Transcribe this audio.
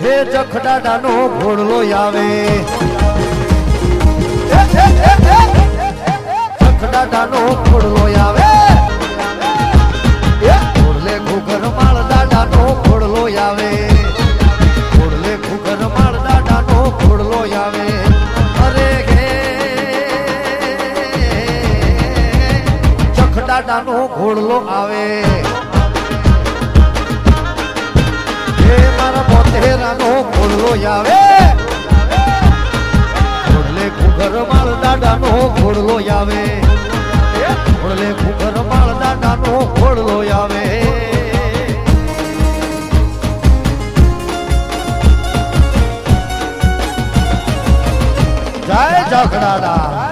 એ જખડાડાનો ઘોડલો આવે જખડાડાનો ઘોડલો આવે ઘોડલે ઘુઘર માળ દાડાનો ઘોડલો આવે ઘોડલે ઘુઘર માળ દાડાનો ઘોડલો આવે અરે ગે જખડાડાનો ઘોડલો આવે મારા મોતેરાનો ઘોડલો આવે ઘોડલે ઘુઘર માળ દાડાનો ઘોડલો આવે ઘોડલે ઘુઘર માળ દાડાનો ઘોડલો આવે જય જખડાડા